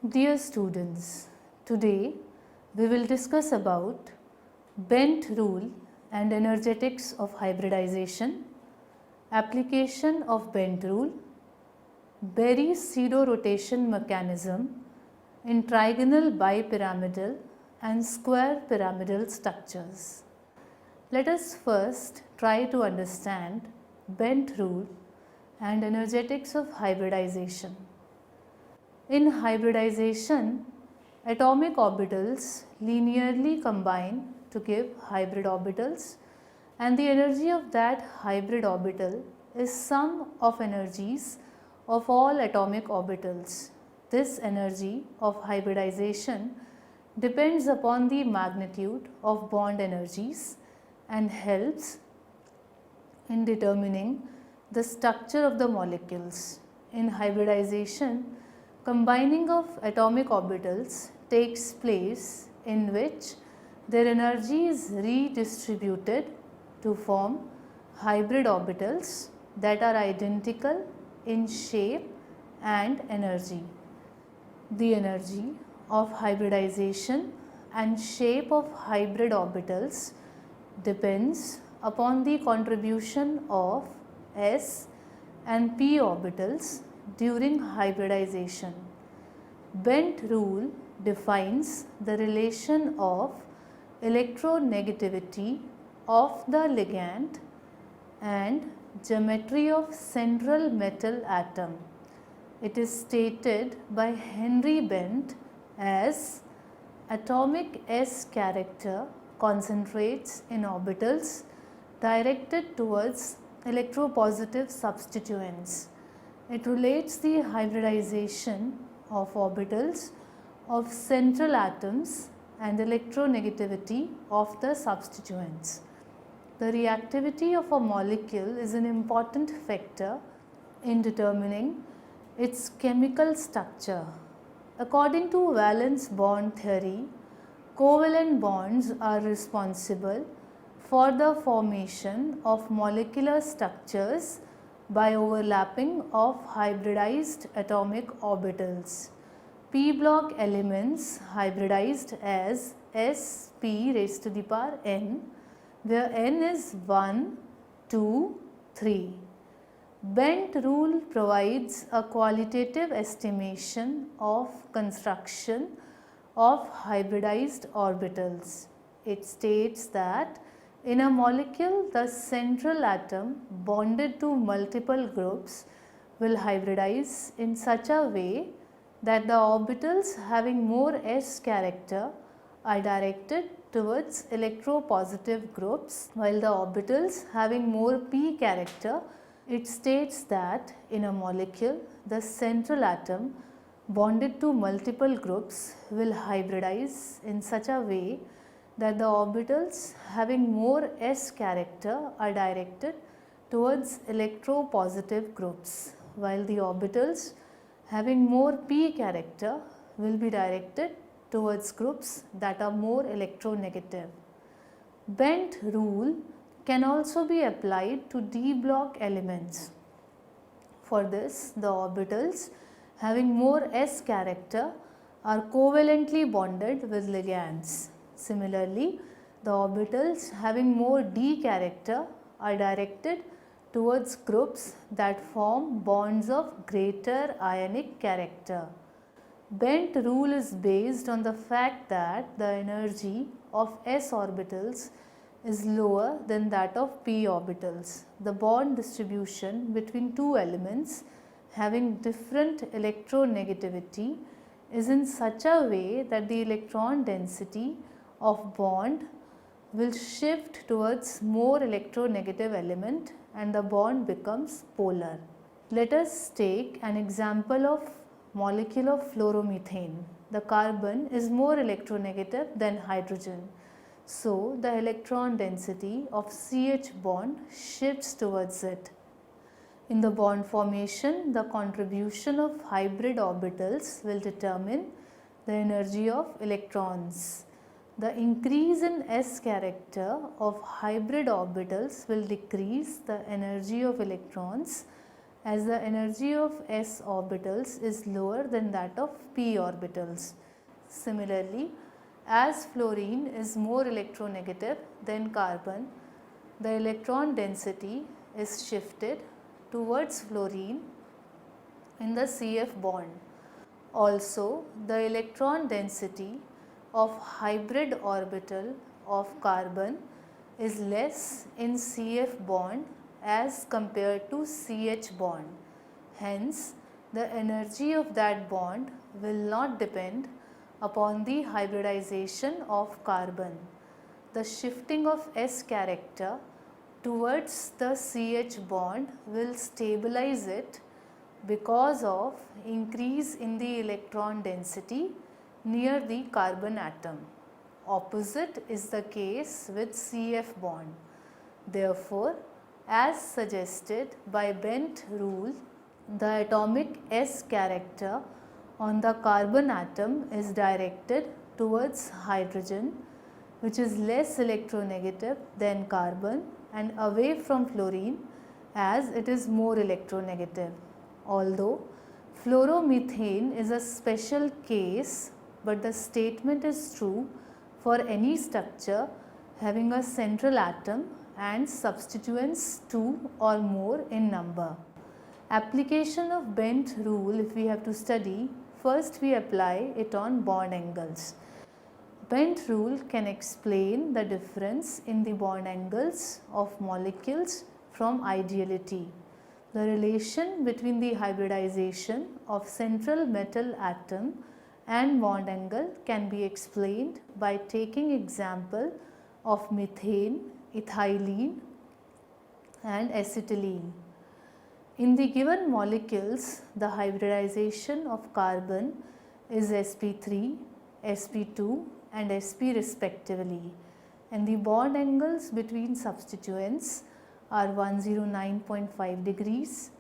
Dear students, today we will discuss about Bent rule and energetics of hybridization, application of Bent rule, Berry's pseudo-rotation mechanism in trigonal bipyramidal and square pyramidal structures. Let us first try to understand Bent rule and energetics of hybridization. In hybridization, atomic orbitals linearly combine to give hybrid orbitals, and the energy of that hybrid orbital is sum of energies of all atomic orbitals. This energy of hybridization depends upon the magnitude of bond energies and helps in determining the structure of the molecules. In hybridization, combining of atomic orbitals takes place in which their energy is redistributed to form hybrid orbitals that are identical in shape and energy. The energy of hybridization and shape of hybrid orbitals depends upon the contribution of s and p orbitals during hybridization. Bent rule defines the relation of electronegativity of the ligand and geometry of central metal atom. It is stated by Henry Bent as atomic S character concentrates in orbitals directed towards electropositive substituents. It relates the hybridization of orbitals of central atoms and electronegativity of the substituents. The reactivity of a molecule is an important factor in determining its chemical structure. According to valence bond theory, covalent bonds are responsible for the formation of molecular structures by overlapping of hybridized atomic orbitals. P block elements hybridized as sp raised to the power n, where n is 1, 2, 3. Bent rule provides a qualitative estimation of construction of hybridized orbitals. It states that in a molecule, the central atom bonded to multiple groups will hybridize in such a way that the orbitals having more s character are directed towards electropositive groups, while the orbitals having more p character, it states that in a molecule, the central atom bonded to multiple groups will hybridize in such a way that the orbitals having more s character are directed towards electropositive groups, while the orbitals having more p character will be directed towards groups that are more electronegative. Bent rule can also be applied to d block elements. For this, the orbitals having more s character are covalently bonded with ligands. Similarly, the orbitals having more d character are directed towards groups that form bonds of greater ionic character. Bent rule is based on the fact that the energy of s orbitals is lower than that of p orbitals. The bond distribution between two elements having different electronegativity is in such a way that the electron density of bond will shift towards more electronegative element and the bond becomes polar. Let us take an example of molecule of fluoromethane. The carbon is more electronegative than hydrogen. So, the electron density of CH bond shifts towards it. In the bond formation, the contribution of hybrid orbitals will determine the energy of electrons. The increase in s character of hybrid orbitals will decrease the energy of electrons as the energy of s orbitals is lower than that of p orbitals. Similarly, as fluorine is more electronegative than carbon, the electron density is shifted towards fluorine in the CF bond. Also, the electron density of hybrid orbital of carbon is less in CF bond as compared to CH bond. Hence, the energy of that bond will not depend upon the hybridization of carbon. The shifting of S character towards the CH bond will stabilize it because of increase in the electron density near the carbon atom. Opposite is the case with CF bond. Therefore, as suggested by Bent rule, the atomic S character on the carbon atom is directed towards hydrogen, which is less electronegative than carbon, and away from fluorine as it is more electronegative. Although fluoromethane is a special case, but the statement is true for any structure having a central atom and substituents 2 or more in number. Application of Bent rule, if we have to study, first we apply it on bond angles. Bent rule can explain the difference in the bond angles of molecules from ideality. The relation between the hybridization of central metal atom and bond angle can be explained by taking example of methane, ethylene and acetylene. In the given molecules, the hybridization of carbon is sp3, sp2 and sp respectively, and the bond angles between substituents are 109.5 degrees,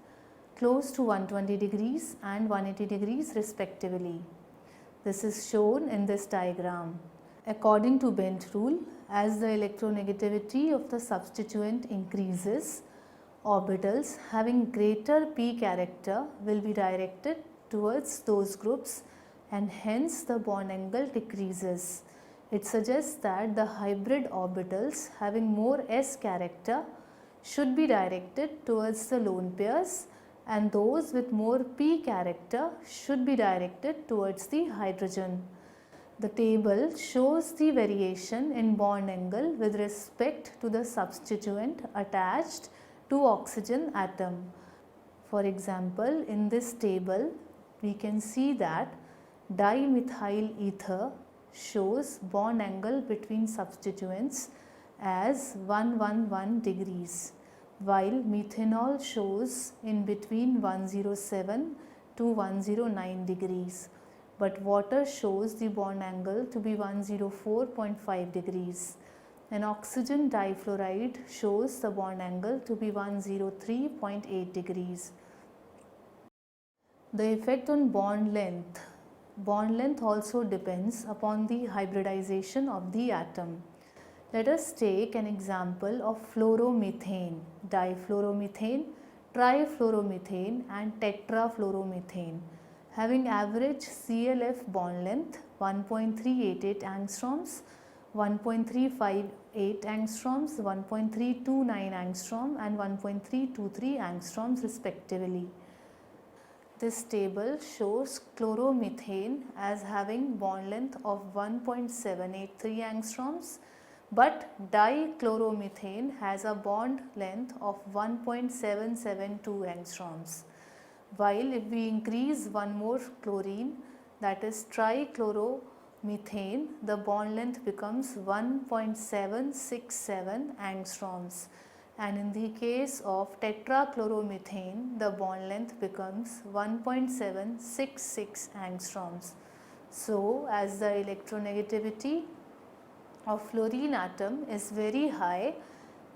close to 120 degrees and 180 degrees respectively. This is shown in this diagram. According to Bent rule, as the electronegativity of the substituent increases, orbitals having greater p character will be directed towards those groups and hence the bond angle decreases. It suggests that the hybrid orbitals having more s character should be directed towards the lone pairs, and those with more p character should be directed towards the hydrogen. The table shows the variation in bond angle with respect to the substituent attached to oxygen atom. For example, in this table we can see that dimethyl ether shows bond angle between substituents as 111 degrees, while methanol shows in between 107 to 109 degrees, but water shows the bond angle to be 104.5 degrees, and oxygen difluoride shows the bond angle to be 103.8 degrees. The effect on bond length. Bond length also depends upon the hybridization of the atom. Let us take an example of fluoromethane, difluoromethane, trifluoromethane and tetrafluoromethane having average CLF bond length 1.388 angstroms, 1.358 angstroms, 1.329 angstrom and 1.323 angstroms respectively. This table shows chloromethane as having bond length of 1.783 angstroms, but dichloromethane has a bond length of 1.772 angstroms. While if we increase one more chlorine, that is trichloromethane, the bond length becomes 1.767 angstroms. And in the case of tetrachloromethane, the bond length becomes 1.766 angstroms. So, as the electronegativity of fluorine atom is very high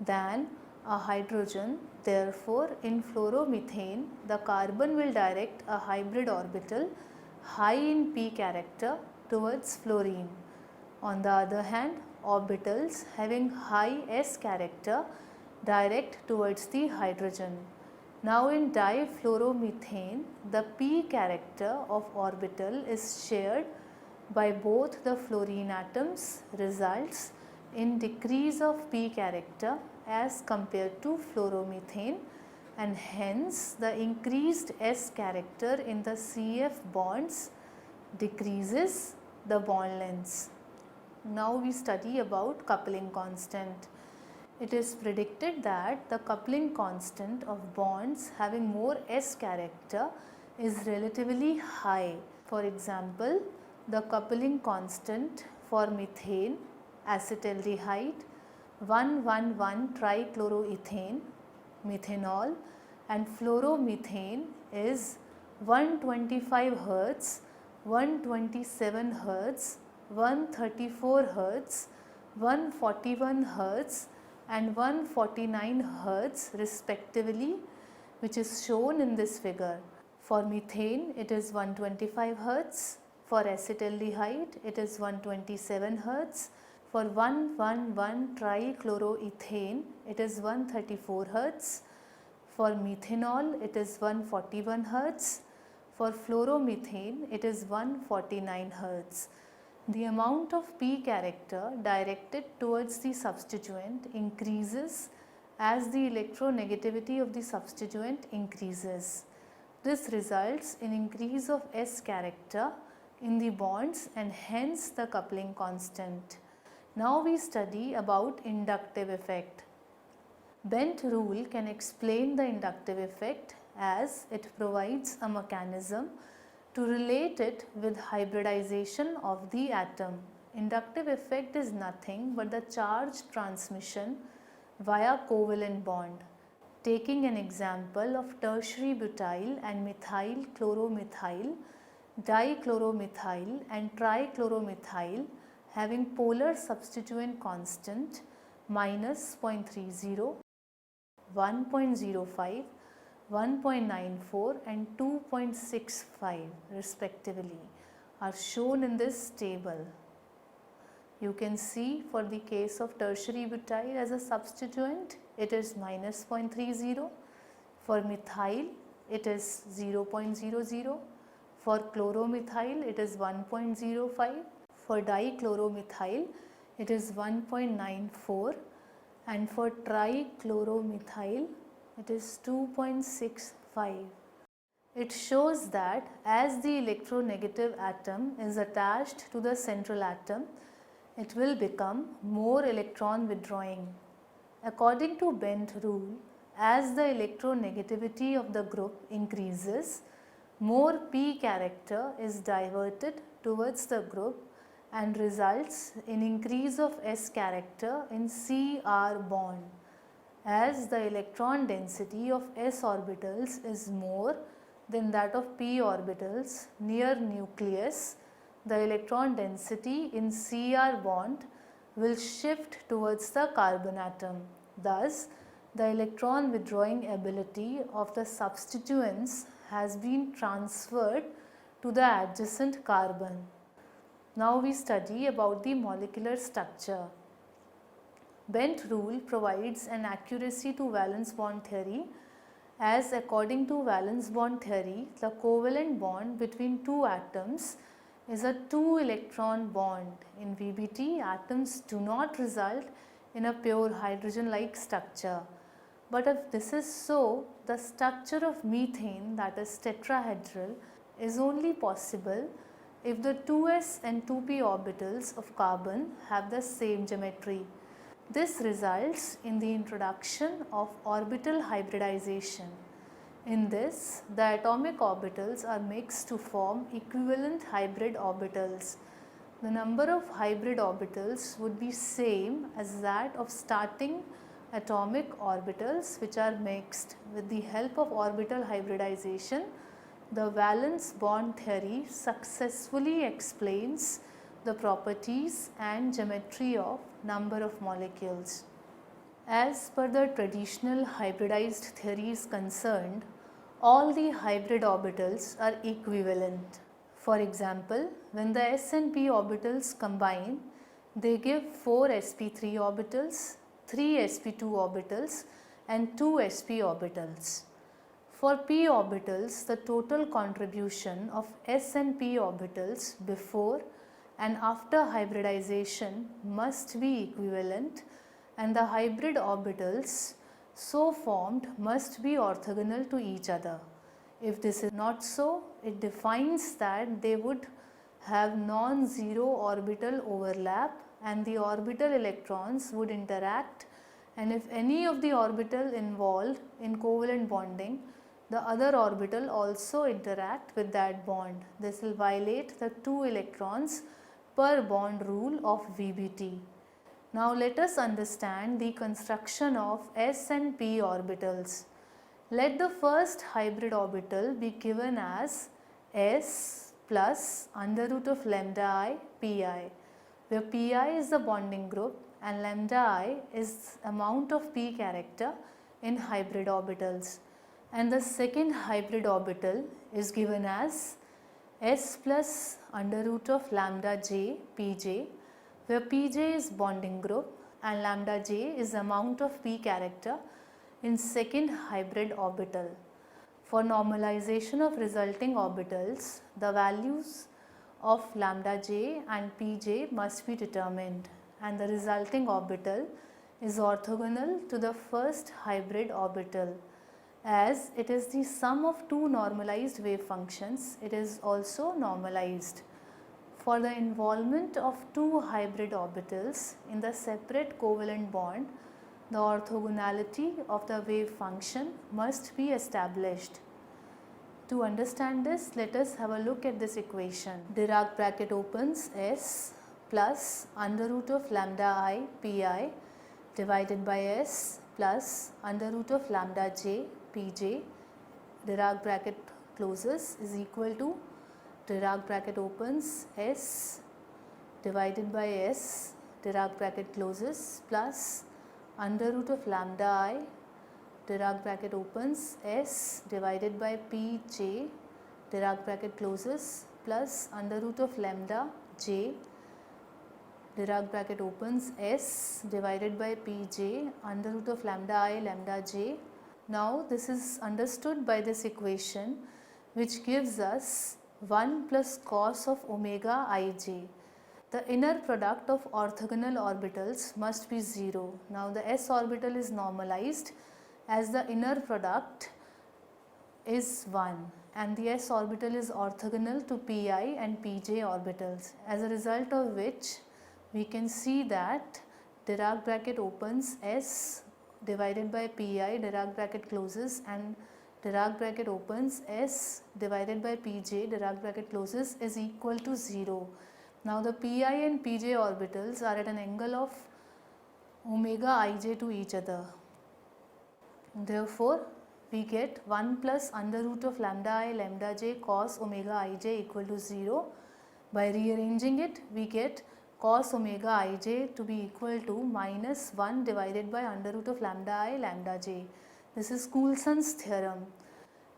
than a hydrogen, therefore in fluoromethane the carbon will direct a hybrid orbital high in p character towards fluorine. On the other hand, orbitals having high s character direct towards the hydrogen. Now in difluoromethane, the p character of orbital is shared by both the fluorine atoms, results in decrease of p character as compared to fluoromethane, and hence the increased s character in the CF bonds decreases the bond lengths. Now we study about coupling constant. It is predicted that the coupling constant of bonds having more S character is relatively high. For example, the coupling constant for methane, acetaldehyde, 1,1,1-trichloroethane, methanol, and fluoromethane is 125 Hz, 127 Hz, 134 Hz, 141 Hz and 149 Hz respectively, which is shown in this figure. For methane it is 125 Hz, for acetaldehyde it is 127 Hz, for 1,1,1-trichloroethane it is 134 Hz, for methanol it is 141 Hz, for fluoromethane it is 149 Hz. The amount of p character directed towards the substituent increases as the electronegativity of the substituent increases. This results in increase of S character in the bonds and hence the coupling constant. Now we study about inductive effect. Bent rule can explain the inductive effect as it provides a mechanism to relate it with hybridization of the atom. Inductive effect is nothing but the charge transmission via covalent bond. Taking an example of tertiary butyl and methyl chloromethyl, dichloromethyl and trichloromethyl having polar substituent constant minus 0.30, 1.05, 1.94 and 2.65 respectively are shown in this table. You can see for the case of tertiary butyl as a substituent it is minus 0.30, for methyl it is 0.00, for chloromethyl it is 1.05, for dichloromethyl it is 1.94 and for trichloromethyl it is 2.65. It shows that as the electronegative atom is attached to the central atom, it will become more electron withdrawing. According to Bent rule, as the electronegativity of the group increases, more p character is diverted towards the group and results in increase of S character in CR bond. As the electron density of s orbitals is more than that of p orbitals near nucleus, the electron density in CR bond will shift towards the carbon atom. Thus, the electron withdrawing ability of the substituents has been transferred to the adjacent carbon. Now we study about the molecular structure. Bent rule provides an accuracy to valence bond theory, as according to valence bond theory, the covalent bond between two atoms is a 2-electron bond. In VBT, atoms do not result in a pure hydrogen-like structure. But if this is so, the structure of methane, that is tetrahedral, is only possible if the 2s and 2p orbitals of carbon have the same geometry. This results in the introduction of orbital hybridization. In this, the atomic orbitals are mixed to form equivalent hybrid orbitals. The number of hybrid orbitals would be same as that of starting atomic orbitals which are mixed. With the help of orbital hybridization, the valence bond theory successfully explains the properties and geometry of number of molecules. As per the traditional hybridized theory is concerned, all the hybrid orbitals are equivalent. For example, when the s and p orbitals combine, they give 4 sp3 orbitals, 3 sp2 orbitals and 2 sp orbitals. For p orbitals, the total contribution of s and p orbitals before and after hybridization must be equivalent, and the hybrid orbitals so formed must be orthogonal to each other. If this is not so, it defines that they would have non-zero orbital overlap and the orbital electrons would interact, and if any of the orbital involved in covalent bonding, the other orbital also interact with that bond. This will violate the 2 electrons per bond rule of VBT. Now let us understand the construction of s and p orbitals. Let the first hybrid orbital be given as s plus under root of lambda I pi, where pi is the bonding group and lambda I is amount of p character in hybrid orbitals. And the second hybrid orbital is given as s plus under root of lambda j pj, where pj is bonding group and lambda j is amount of p character in second hybrid orbital. For normalization of resulting orbitals, the values of lambda j and pj must be determined, and the resulting orbital is orthogonal to the first hybrid orbital. As it is the sum of two normalized wave functions, it is also normalized. For the involvement of two hybrid orbitals in the separate covalent bond, the orthogonality of the wave function must be established. To understand this, let us have a look at this equation. Dirac bracket opens s plus under root of lambda I pi divided by s plus under root of lambda j pj, Dirac bracket closes, is equal to Dirac bracket opens s divided by s, Dirac bracket closes, plus under root of lambda I, Dirac bracket opens s divided by pj, Dirac bracket closes, plus under root of lambda j, Dirac bracket opens s divided by pj under root of lambda I lambda j. Now this is understood by this equation, which gives us 1 plus cos of omega ij. The inner product of orthogonal orbitals must be 0. Now the s orbital is normalized as the inner product is 1 and the s orbital is orthogonal to pi and pj orbitals, as a result of which we can see that Dirac bracket opens s divided by pi, Dirac bracket closes, and Dirac bracket opens s divided by pj, Dirac bracket closes, is equal to 0. Now the pi and pj orbitals are at an angle of omega ij to each other. Therefore, we get 1 plus under root of lambda I lambda j cos omega ij equal to 0. By rearranging it, we get cos omega ij to be equal to minus 1 divided by under root of lambda I lambda j. This is Coulson's theorem.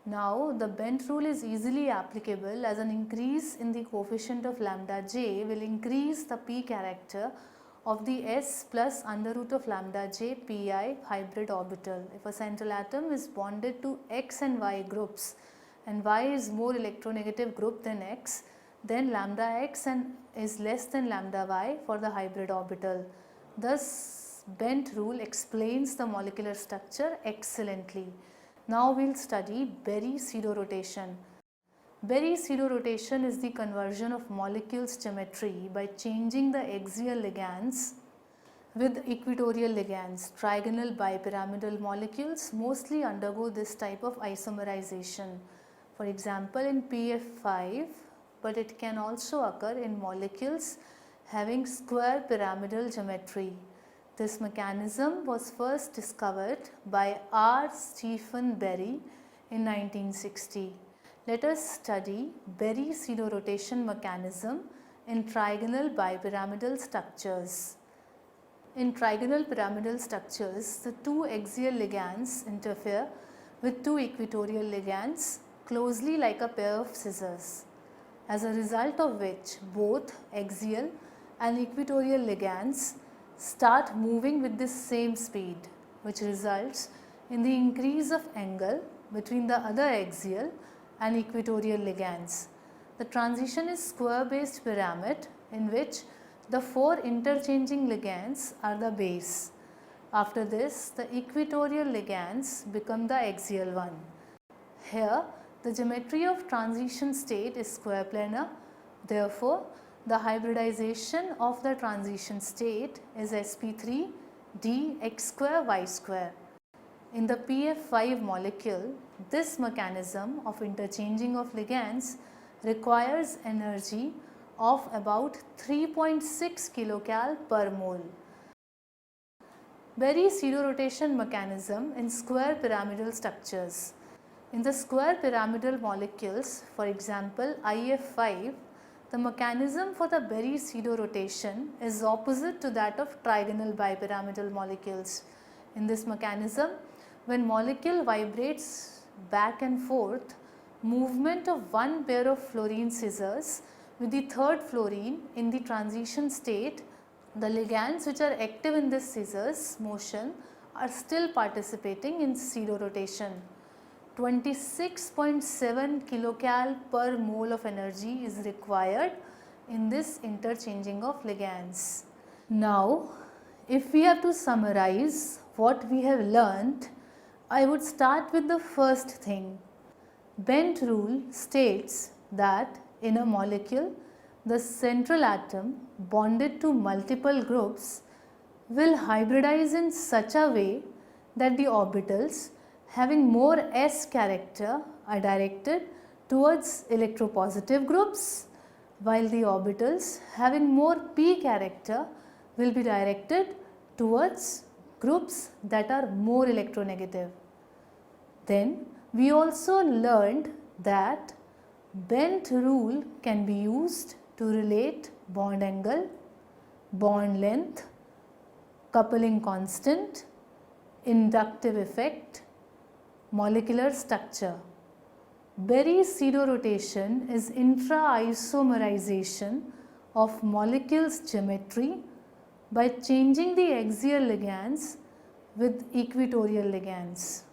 Now the Bent rule is easily applicable, as an increase in the coefficient of lambda j will increase the p character of the s plus under root of lambda j pi hybrid orbital. If a central atom is bonded to x and y groups and y is more electronegative group than x, then lambda x is less than lambda y for the hybrid orbital. Thus Bent rule explains the molecular structure excellently. Now we will study Berry pseudorotation. Berry pseudorotation is the conversion of molecules geometry by changing the axial ligands with equatorial ligands. Trigonal bipyramidal molecules mostly undergo this type of isomerization. For example, in PF5, but it can also occur in molecules having square pyramidal geometry. This mechanism was first discovered by R. Stephen Berry in 1960. Let us study Berry pseudorotation mechanism in trigonal bipyramidal structures. In trigonal pyramidal structures, the two axial ligands interfere with two equatorial ligands closely like a pair of scissors, as a result of which both axial and equatorial ligands start moving with the same speed, which results in the increase of angle between the other axial and equatorial ligands. The transition is square-based pyramid in which the 4 interchanging ligands are the base. After this, the equatorial ligands become the axial one. Here, the geometry of transition state is square planar. Therefore, the hybridization of the transition state is sp3 d x square y square. In the PF5 molecule, this mechanism of interchanging of ligands requires energy of about 3.6 kcal per mole. Berry pseudorotation mechanism in square pyramidal structures. In the square pyramidal molecules, for example IF5, the mechanism for the Berry pseudorotation is opposite to that of trigonal bipyramidal molecules. In this mechanism, when molecule vibrates back and forth, movement of one pair of fluorine scissors with the third fluorine in the transition state, the ligands which are active in this scissors motion are still participating in pseudorotation. 26.7 kcal per mole of energy is required in this interchanging of ligands. Now, if we have to summarize what we have learnt, I would start with the first thing. Bent rule states that in a molecule, the central atom bonded to multiple groups will hybridize in such a way that the orbitals having more s character are directed towards electropositive groups, while the orbitals having more p character will be directed towards groups that are more electronegative. Then we also learned that Bent rule can be used to relate bond angle, bond length, coupling constant, inductive effect, molecular structure. Berry pseudorotation is intra-isomerization of molecules geometry by changing the axial ligands with equatorial ligands.